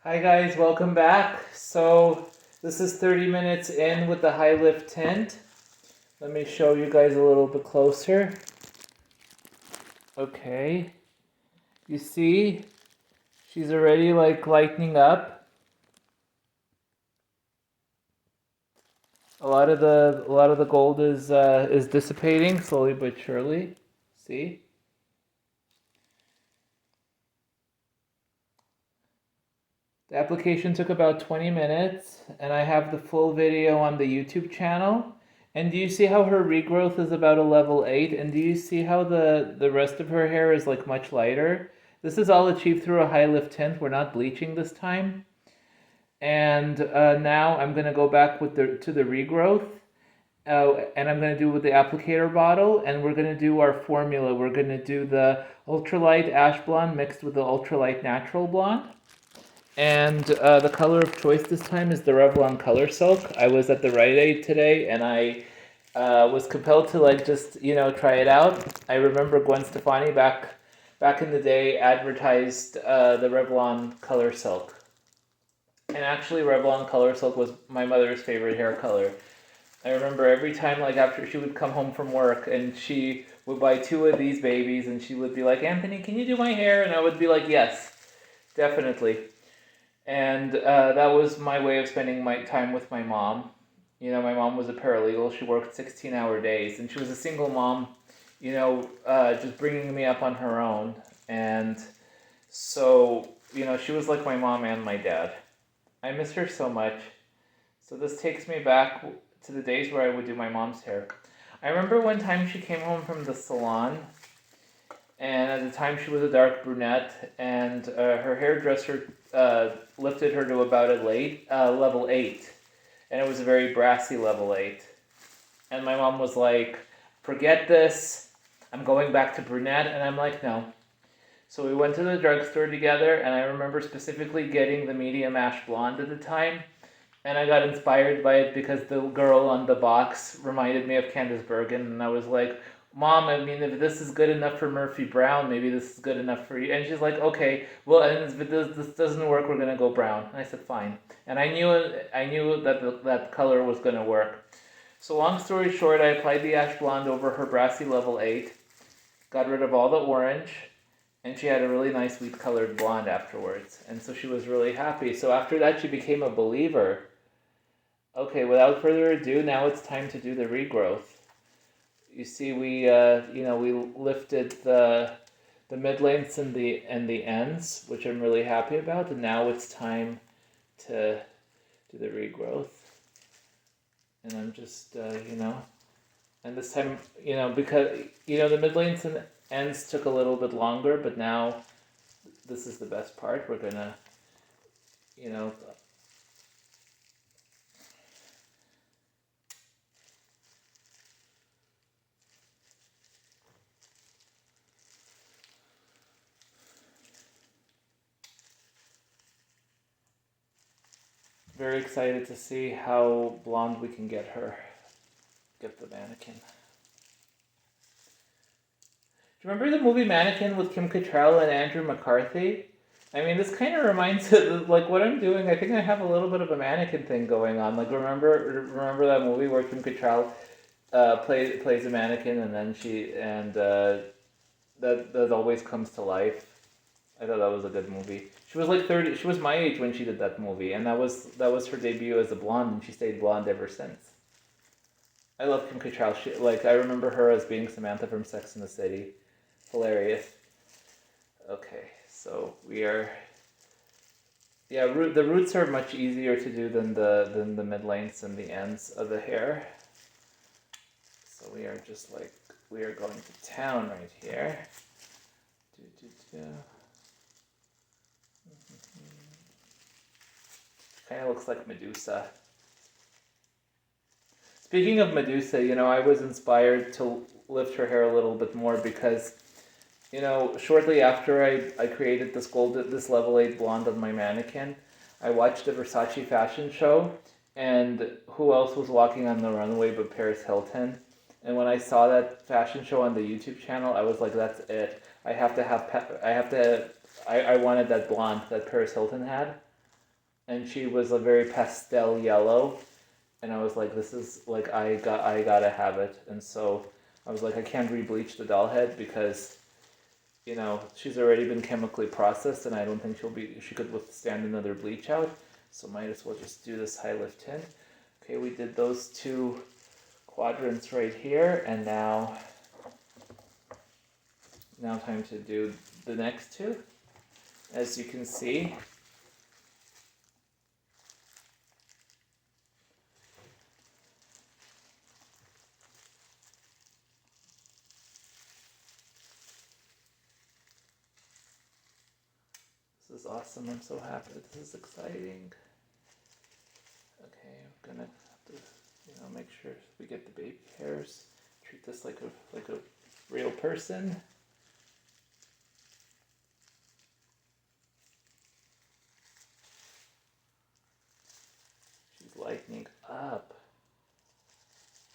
Hi guys, welcome back. So this is 30 minutes in with the high lift tint. Let me show you guys a little bit closer. Okay, you see she's already like lightening up. A lot of the gold is dissipating slowly but surely. See? The application took about 20 minutes, and I have the full video on the YouTube channel. And do you see how her regrowth is about a level 8? And do you see how the rest of her hair is like much lighter? This is all achieved through a high lift tint. We're not bleaching this time. And now I'm going to go back to the regrowth. And I'm going to do with the applicator bottle, and we're going to do our formula. We're going to do the ultralight ash blonde mixed with the ultralight natural blonde. And the color of choice this time is the Revlon Color Silk. I was at the Rite Aid today, and I was compelled to just try it out. I remember Gwen Stefani back in the day advertised the Revlon Color Silk, and actually Revlon Color Silk was my mother's favorite hair color. I remember every time after she would come home from work and she would buy 2 of these babies, and she would be like, "Anthony, can you do my hair?" And I would be like, "Yes, definitely." And that was my way of spending my time with my mom. My mom was a paralegal. She worked 16-hour days, and she was a single mom, just bringing me up on her own. And so, she was like my mom and my dad. I miss her so much. So this takes me back to the days where I would do my mom's hair. I remember one time she came home from the salon, and at the time she was a dark brunette, and her hairdresser lifted her to about a level 8, and it was a very brassy level 8. And my mom was like, "Forget this, I'm going back to brunette," and I'm like, "No." So we went to the drugstore together, and I remember specifically getting the medium ash blonde at the time, and I got inspired by it because the girl on the box reminded me of Candice Bergen, and I was like, "Mom, I mean, if this is good enough for Murphy Brown, maybe this is good enough for you." And she's like, "Okay, well, and if this doesn't work, we're gonna go brown." And I said, "Fine." And I knew that that color was gonna work. So long story short, I applied the ash blonde over her brassy level 8, got rid of all the orange, and she had a really nice wheat colored blonde afterwards. And so she was really happy. So after that, she became a believer. Okay, without further ado, now it's time to do the regrowth. You see, we lifted the mid lengths and the ends, which I'm really happy about, and now it's time to do the regrowth. And I'm just and this time because the mid lengths and ends took a little bit longer, but now this is the best part. We're gonna very excited to see how blonde we can get the mannequin. Do you remember the movie Mannequin with Kim Cattrall and Andrew McCarthy? I mean, this kind of reminds what I'm doing. I think I have a little bit of a mannequin thing going on. Remember that movie where Kim Cattrall plays a mannequin, and then that always comes to life. I thought that was a good movie. She was like 30. She was my age when she did that movie, and that was her debut as a blonde, and she stayed blonde ever since. I love Kim Cattrall. I remember her as being Samantha from Sex and the City. Hilarious. Okay, so we are. Yeah, the roots are much easier to do than the mid lengths and the ends of the hair. So we are we are going to town right here. Kind of looks like Medusa. Speaking of Medusa, I was inspired to lift her hair a little bit more because, shortly after I created this level 8 blonde on my mannequin, I watched a Versace fashion show, and who else was walking on the runway but Paris Hilton? And when I saw that fashion show on the YouTube channel, I was like, "That's it. I wanted that blonde that Paris Hilton had." and she was a very pastel yellow, and I was like, this is like I gotta have it, and so I was like, I can't rebleach the doll head because she's already been chemically processed, and I don't think she could withstand another bleach out, so might as well just do this high lift tint. Okay, we did those two quadrants right here, and now time to do the next two. As you can see, this is awesome. I'm so happy. This is exciting. Okay, I'm gonna have to, make sure we get the baby hairs. Treat this like a real person. She's lightening up.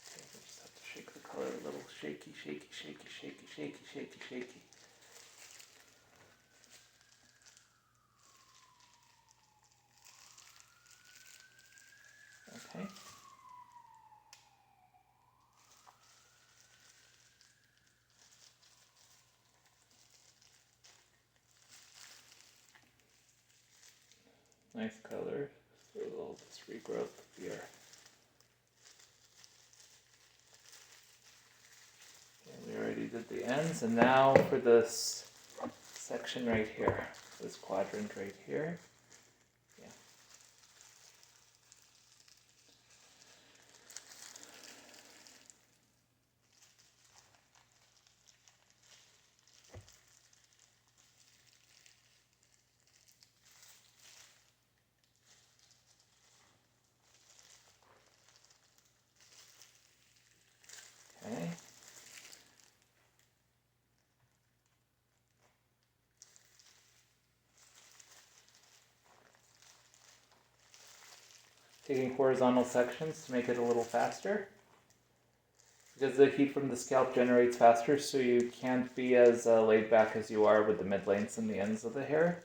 Okay, we just have to shake the color a little. Shaky, shaky, shaky, shaky, shaky, shaky, shaky. Okay. Nice color. So all this regrowth here. Okay, we already did the ends, and now for this section right here, this quadrant right here. Yeah. Okay. Taking horizontal sections to make it a little faster. Because the heat from the scalp generates faster, so you can't be as laid back as you are with the mid lengths and the ends of the hair.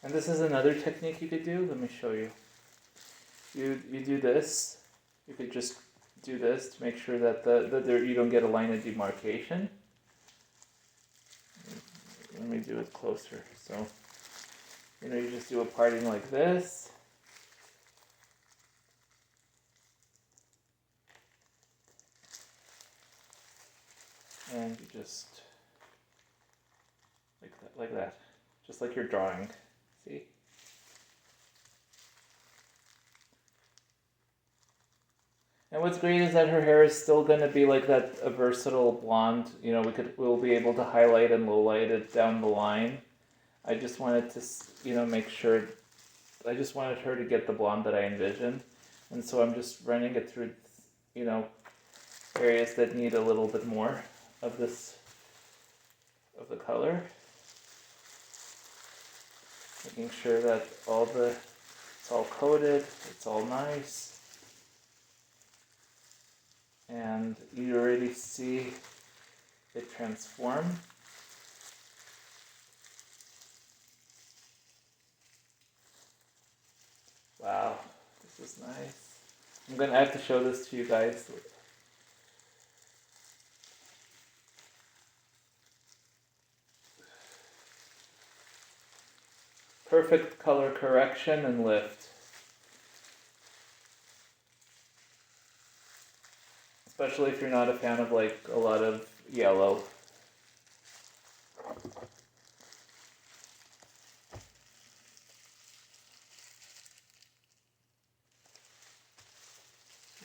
And this is another technique you could do. Let me show you. You do this. You could just do this to make sure that you don't get a line of demarcation. Let me do it closer. So, you just do a parting like this. And you just, like that. Just like you're drawing. See? And what's great is that her hair is still going to be like that, a versatile blonde. We'll be able to highlight and lowlight it down the line. I just wanted to, make sure. I just wanted her to get the blonde that I envisioned, and so I'm just running it through, areas that need a little bit more of of the color. Making sure that it's all coated, it's all nice. And you already see it transform. Wow, this is nice. I have to show this to you guys. Perfect color correction and lift. Especially if you're not a fan of like a lot of yellow.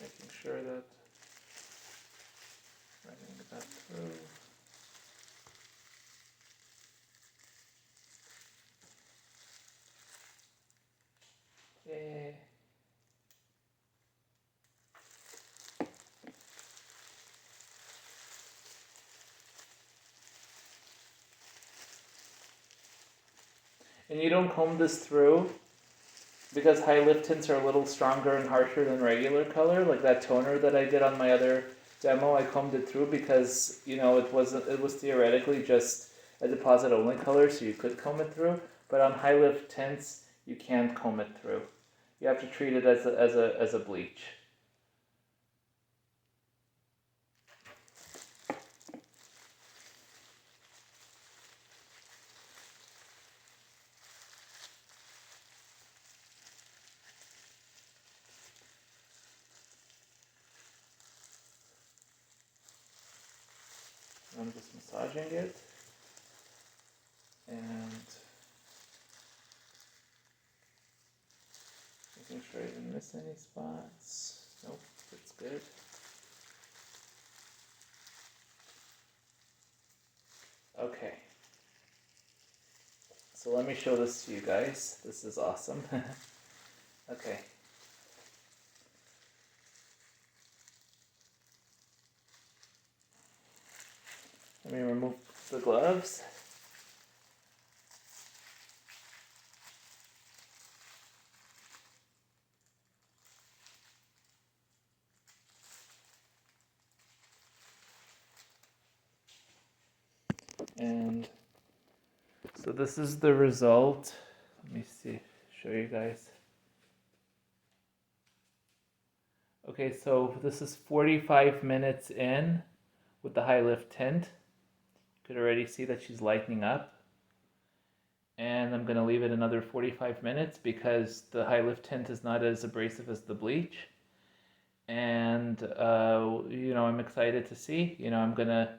Making sure that running that through. Yay. And you don't comb this through because high lift tints are a little stronger and harsher than regular color. Like that toner that I did on my other demo, I combed it through because, you know, it was theoretically just a deposit only color, so you could comb it through. But on high lift tints, you can't comb it through. You have to treat it as a bleach. I'm just massaging it and making sure I didn't miss any spots. Nope, that's good. Okay. So let me show this to you guys. This is awesome. Okay. Let me remove the gloves. And so this is the result. Let me see, show you guys. Okay, so this is 45 minutes in with the high lift tint. You could already see that she's lightening up. And I'm going to leave it another 45 minutes because the high lift tint is not as abrasive as the bleach. And, you know, I'm excited to see. You know,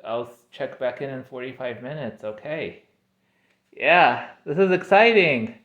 I'll check back in 45 minutes. Okay. Yeah, this is exciting.